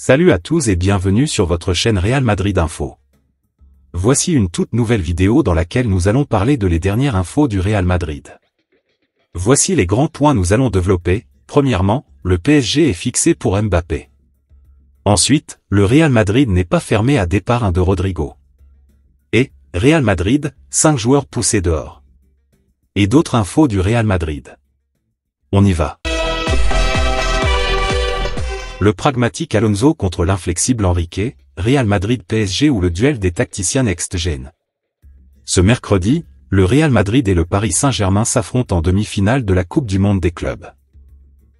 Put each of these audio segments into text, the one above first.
Salut à tous et bienvenue sur votre chaîne Real Madrid Info. Voici une toute nouvelle vidéo dans laquelle nous allons parler de les dernières infos du Real Madrid. Voici les grands points nous allons développer. Premièrement, le PSG est fixé pour Mbappé. Ensuite, le Real Madrid n'est pas fermé à départ de Rodrigo. Et, Real Madrid, 5 joueurs poussés dehors. Et d'autres infos du Real Madrid. On y va. Le pragmatique Alonso contre l'inflexible Enrique, Real Madrid-PSG ou le duel des tacticiens next-gen. Ce mercredi, le Real Madrid et le Paris Saint-Germain s'affrontent en demi-finale de la Coupe du Monde des clubs.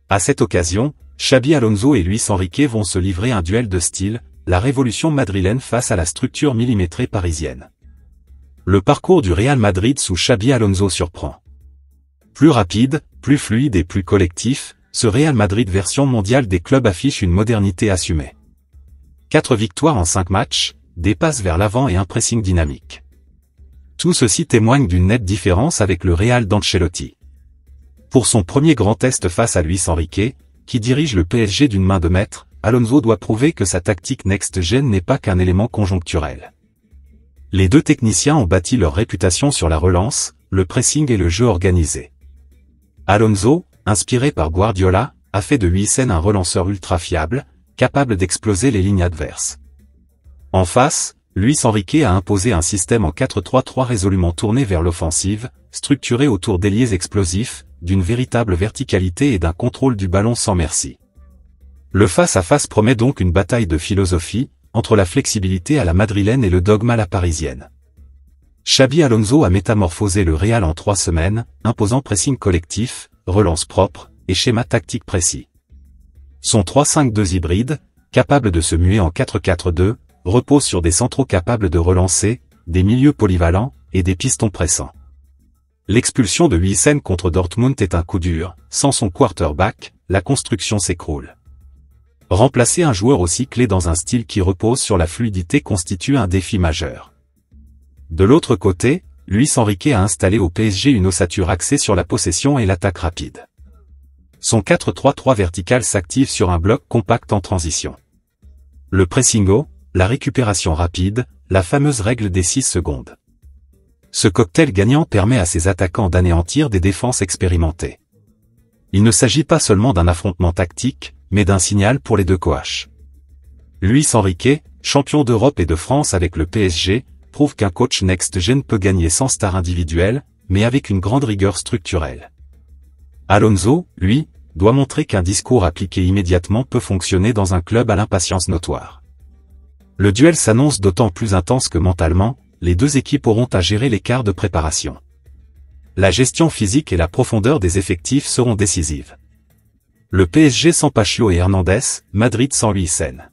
À cette occasion, Xabi Alonso et Luis Enrique vont se livrer un duel de style, la révolution madrilène face à la structure millimétrée parisienne. Le parcours du Real Madrid sous Xabi Alonso surprend. Plus rapide, plus fluide et plus collectif, ce Real Madrid version mondiale des clubs affiche une modernité assumée. 4 victoires en 5 matchs, des passes vers l'avant et un pressing dynamique. Tout ceci témoigne d'une nette différence avec le Real d'Ancelotti. Pour son premier grand test face à Luis Enrique, qui dirige le PSG d'une main de maître, Alonso doit prouver que sa tactique next-gen n'est pas qu'un élément conjoncturel. Les deux techniciens ont bâti leur réputation sur la relance, le pressing et le jeu organisé. Alonso, inspiré par Guardiola, a fait de Huijsen un relanceur ultra fiable, capable d'exploser les lignes adverses. En face, Luis Enrique a imposé un système en 4-3-3 résolument tourné vers l'offensive, structuré autour d'ailiers explosifs, d'une véritable verticalité et d'un contrôle du ballon sans merci. Le face-à-face promet donc une bataille de philosophie, entre la flexibilité à la madrilène et le dogme à la parisienne. Xabi Alonso a métamorphosé le Real en 3 semaines, imposant pressing collectif, relance propre, et schéma tactique précis. Son 3-5-2 hybride, capable de se muer en 4-4-2, repose sur des centraux capables de relancer, des milieux polyvalents, et des pistons pressants. L'expulsion de Huijsen contre Dortmund est un coup dur, sans son quarterback, la construction s'écroule. Remplacer un joueur aussi clé dans un style qui repose sur la fluidité constitue un défi majeur. De l'autre côté, Luis Enrique a installé au PSG une ossature axée sur la possession et l'attaque rapide. Son 4-3-3 vertical s'active sur un bloc compact en transition. Le pressing haut, la récupération rapide, la fameuse règle des 6 secondes. Ce cocktail gagnant permet à ses attaquants d'anéantir des défenses expérimentées. Il ne s'agit pas seulement d'un affrontement tactique, mais d'un signal pour les deux coachs. Luis Enrique, champion d'Europe et de France avec le PSG, prouve qu'un coach next-gen peut gagner sans star individuelle, mais avec une grande rigueur structurelle. Alonso, lui, doit montrer qu'un discours appliqué immédiatement peut fonctionner dans un club à l'impatience notoire. Le duel s'annonce d'autant plus intense que mentalement, les deux équipes auront à gérer l'écart de préparation. La gestion physique et la profondeur des effectifs seront décisives. Le PSG sans Pacho et Hernandez, Madrid sans Huijsen.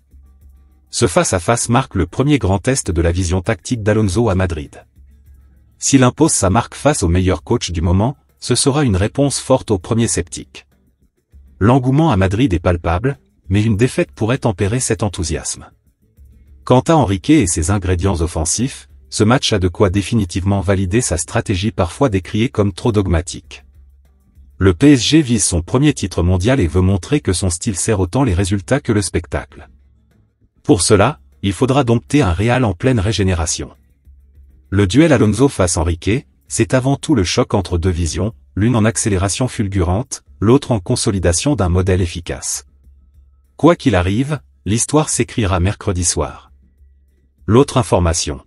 Ce face-à-face marque le premier grand test de la vision tactique d'Alonso à Madrid. S'il impose sa marque face au meilleur coach du moment, ce sera une réponse forte aux premiers sceptiques. L'engouement à Madrid est palpable, mais une défaite pourrait tempérer cet enthousiasme. Quant à Enrique et ses ingrédients offensifs, ce match a de quoi définitivement valider sa stratégie parfois décriée comme trop dogmatique. Le PSG vise son premier titre mondial et veut montrer que son style sert autant les résultats que le spectacle. Pour cela, il faudra dompter un Real en pleine régénération. Le duel Alonso face Enrique, c'est avant tout le choc entre deux visions, l'une en accélération fulgurante, l'autre en consolidation d'un modèle efficace. Quoi qu'il arrive, l'histoire s'écrira mercredi soir. L'autre information.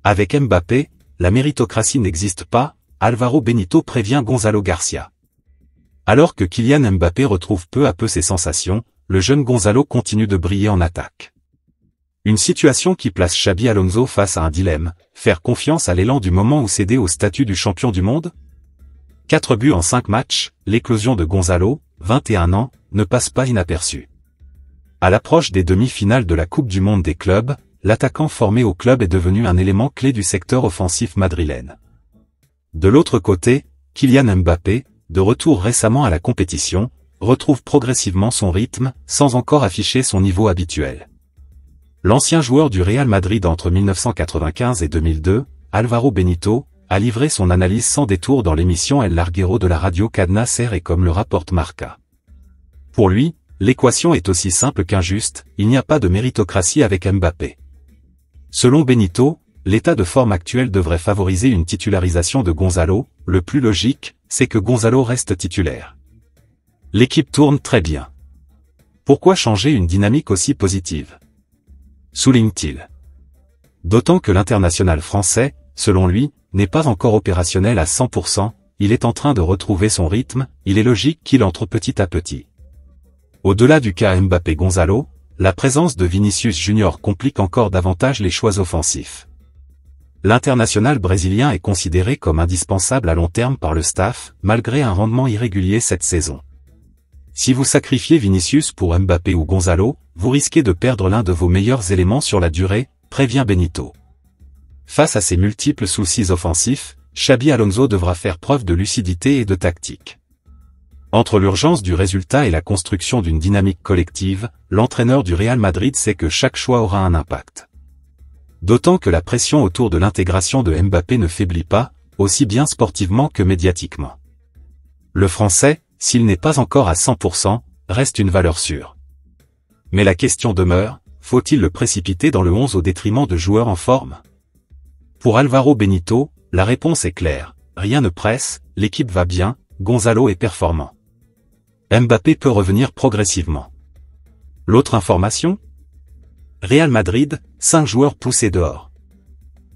Avec Mbappé, la méritocratie n'existe pas, Álvaro Benito prévient Gonzalo Garcia. Alors que Kylian Mbappé retrouve peu à peu ses sensations, le jeune Gonzalo continue de briller en attaque. Une situation qui place Xabi Alonso face à un dilemme, faire confiance à l'élan du moment ou céder au statut du champion du monde? 4 buts en 5 matchs, l'éclosion de Gonzalo, 21 ans, ne passe pas inaperçue. À l'approche des demi-finales de la Coupe du Monde des clubs, l'attaquant formé au club est devenu un élément clé du secteur offensif madrilène. De l'autre côté, Kylian Mbappé, de retour récemment à la compétition, retrouve progressivement son rythme, sans encore afficher son niveau habituel. L'ancien joueur du Real Madrid entre 1995 et 2002, Álvaro Benito, a livré son analyse sans détour dans l'émission El Larguero de la radio Cadena Ser et comme le rapporte Marca. Pour lui, l'équation est aussi simple qu'injuste, il n'y a pas de méritocratie avec Mbappé. Selon Benito, l'état de forme actuel devrait favoriser une titularisation de Gonzalo, le plus logique, c'est que Gonzalo reste titulaire. L'équipe tourne très bien. Pourquoi changer une dynamique aussi positive? Souligne-t-il. D'autant que l'international français, selon lui, n'est pas encore opérationnel à 100%, il est en train de retrouver son rythme, il est logique qu'il entre petit à petit. Au-delà du cas Mbappé-Gonzalo, la présence de Vinicius Junior complique encore davantage les choix offensifs. L'international brésilien est considéré comme indispensable à long terme par le staff, malgré un rendement irrégulier cette saison. Si vous sacrifiez Vinicius pour Mbappé ou Gonzalo, vous risquez de perdre l'un de vos meilleurs éléments sur la durée, prévient Benito. Face à ces multiples soucis offensifs, Xabi Alonso devra faire preuve de lucidité et de tactique. Entre l'urgence du résultat et la construction d'une dynamique collective, l'entraîneur du Real Madrid sait que chaque choix aura un impact. D'autant que la pression autour de l'intégration de Mbappé ne faiblit pas, aussi bien sportivement que médiatiquement. Le Français, s'il n'est pas encore à 100%, reste une valeur sûre. Mais la question demeure, faut-il le précipiter dans le 11 au détriment de joueurs en forme? Pour Álvaro Benito, la réponse est claire, rien ne presse, l'équipe va bien, Gonzalo est performant. Mbappé peut revenir progressivement. L'autre information? Real Madrid, 5 joueurs poussés dehors.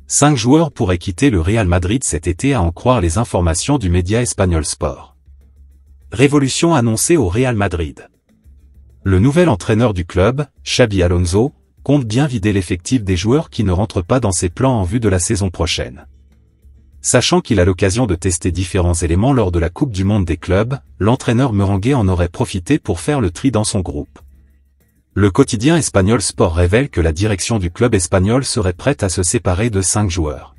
5 joueurs pourraient quitter le Real Madrid cet été à en croire les informations du média espagnol Sport. Révolution annoncée au Real Madrid. Le nouvel entraîneur du club, Xabi Alonso, compte bien vider l'effectif des joueurs qui ne rentrent pas dans ses plans en vue de la saison prochaine. Sachant qu'il a l'occasion de tester différents éléments lors de la Coupe du Monde des clubs, l'entraîneur merengue en aurait profité pour faire le tri dans son groupe. Le quotidien espagnol Sport révèle que la direction du club espagnol serait prête à se séparer de 5 joueurs.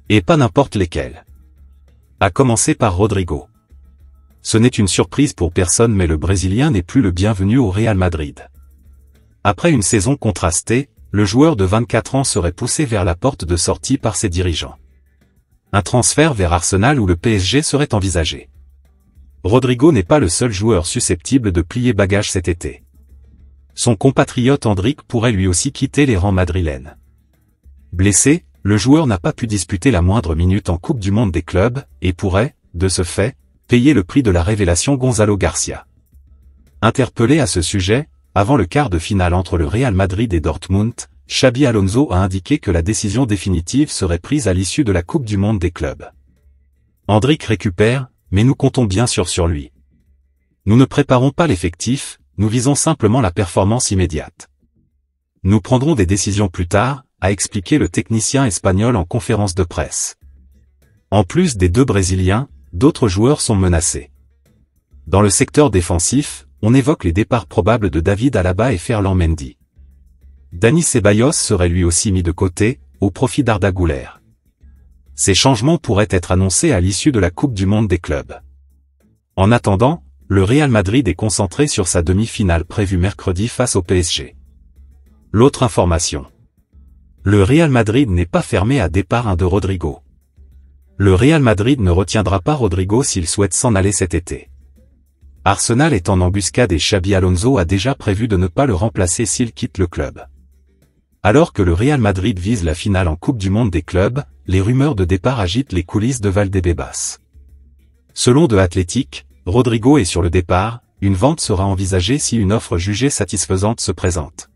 Et pas n'importe lesquels. À commencer par Rodrigo. Ce n'est une surprise pour personne mais le Brésilien n'est plus le bienvenu au Real Madrid. Après une saison contrastée, le joueur de 24 ans serait poussé vers la porte de sortie par ses dirigeants. Un transfert vers Arsenal ou le PSG serait envisagé. Rodrigo n'est pas le seul joueur susceptible de plier bagage cet été. Son compatriote Endrick pourrait lui aussi quitter les rangs madrilènes. Blessé, le joueur n'a pas pu disputer la moindre minute en Coupe du Monde des clubs, et pourrait, de ce fait, payer le prix de la révélation Gonzalo Garcia. Interpellé à ce sujet, avant le quart de finale entre le Real Madrid et Dortmund, Xabi Alonso a indiqué que la décision définitive serait prise à l'issue de la Coupe du Monde des clubs. Endrick récupère, mais nous comptons bien sûr sur lui. Nous ne préparons pas l'effectif, nous visons simplement la performance immédiate. Nous prendrons des décisions plus tard, a expliqué le technicien espagnol en conférence de presse. En plus des 2 Brésiliens, d'autres joueurs sont menacés. Dans le secteur défensif, on évoque les départs probables de David Alaba et Ferland Mendy. Dani Ceballos serait lui aussi mis de côté, au profit d'Arda Güler. Ces changements pourraient être annoncés à l'issue de la Coupe du Monde des clubs. En attendant, le Real Madrid est concentré sur sa demi-finale prévue mercredi face au PSG. L'autre information. Le Real Madrid n'est pas fermé à départ de Rodrigo. Le Real Madrid ne retiendra pas Rodrigo s'il souhaite s'en aller cet été. Arsenal est en embuscade et Xabi Alonso a déjà prévu de ne pas le remplacer s'il quitte le club. Alors que le Real Madrid vise la finale en Coupe du Monde des clubs, les rumeurs de départ agitent les coulisses de Valdebebas. Selon The Athletic, Rodrigo est sur le départ, une vente sera envisagée si une offre jugée satisfaisante se présente.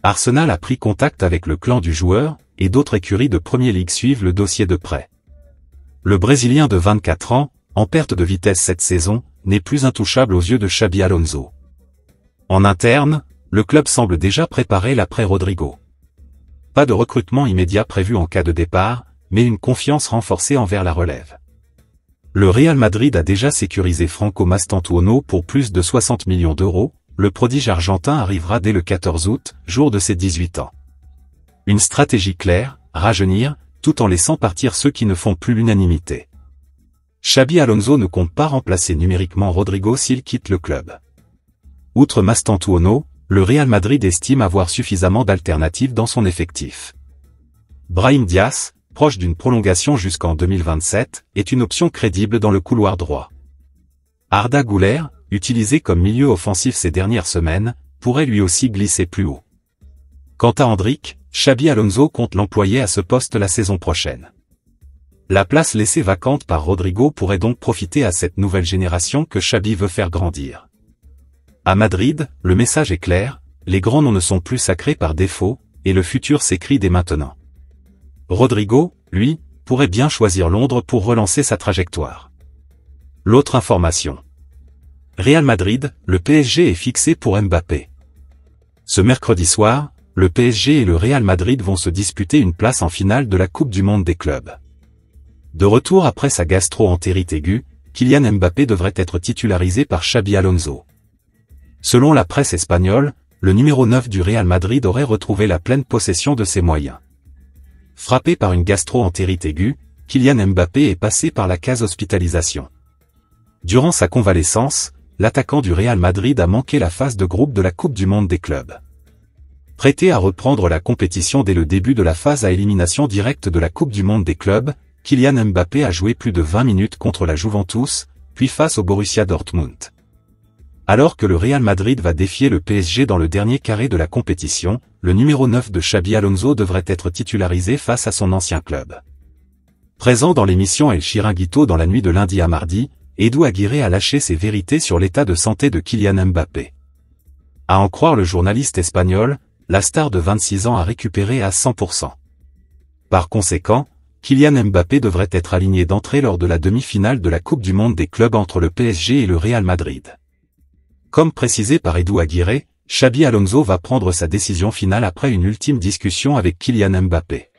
Arsenal a pris contact avec le clan du joueur, et d'autres écuries de Premier League suivent le dossier de près. Le Brésilien de 24 ans, en perte de vitesse cette saison, n'est plus intouchable aux yeux de Xabi Alonso. En interne, le club semble déjà préparer l'après Rodrigo. Pas de recrutement immédiat prévu en cas de départ, mais une confiance renforcée envers la relève. Le Real Madrid a déjà sécurisé Franco Mastantuono pour plus de 60 millions d'euros, le prodige argentin arrivera dès le 14 août, jour de ses 18 ans. Une stratégie claire, rajeunir, tout en laissant partir ceux qui ne font plus l'unanimité. Xabi Alonso ne compte pas remplacer numériquement Rodrigo s'il quitte le club. Outre Mastantuono, le Real Madrid estime avoir suffisamment d'alternatives dans son effectif. Brahim Diaz, proche d'une prolongation jusqu'en 2027, est une option crédible dans le couloir droit. Arda Güler, utilisé comme milieu offensif ces dernières semaines, pourrait lui aussi glisser plus haut. Quant à Endrick, Xabi Alonso compte l'employer à ce poste la saison prochaine. La place laissée vacante par Rodrigo pourrait donc profiter à cette nouvelle génération que Xabi veut faire grandir. À Madrid, le message est clair, les grands noms ne sont plus sacrés par défaut, et le futur s'écrit dès maintenant. Rodrigo, lui, pourrait bien choisir Londres pour relancer sa trajectoire. L'autre information. Real Madrid, le PSG est fixé pour Mbappé. Ce mercredi soir, le PSG et le Real Madrid vont se disputer une place en finale de la Coupe du Monde des clubs. De retour après sa gastro-entérite aiguë, Kylian Mbappé devrait être titularisé par Xabi Alonso. Selon la presse espagnole, le numéro 9 du Real Madrid aurait retrouvé la pleine possession de ses moyens. Frappé par une gastro-entérite aiguë, Kylian Mbappé est passé par la case hospitalisation. Durant sa convalescence, l'attaquant du Real Madrid a manqué la phase de groupe de la Coupe du Monde des clubs. Prêté à reprendre la compétition dès le début de la phase à élimination directe de la Coupe du Monde des clubs, Kylian Mbappé a joué plus de 20 minutes contre la Juventus, puis face au Borussia Dortmund. Alors que le Real Madrid va défier le PSG dans le dernier carré de la compétition, le numéro 9 de Xabi Alonso devrait être titularisé face à son ancien club. Présent dans l'émission El Chiringuito dans la nuit de lundi à mardi, Edu Aguirre a lâché ses vérités sur l'état de santé de Kylian Mbappé. À en croire le journaliste espagnol, la star de 26 ans a récupéré à 100%. Par conséquent, Kylian Mbappé devrait être aligné d'entrée lors de la demi-finale de la Coupe du Monde des clubs entre le PSG et le Real Madrid. Comme précisé par Edu Aguirre, Xabi Alonso va prendre sa décision finale après une ultime discussion avec Kylian Mbappé.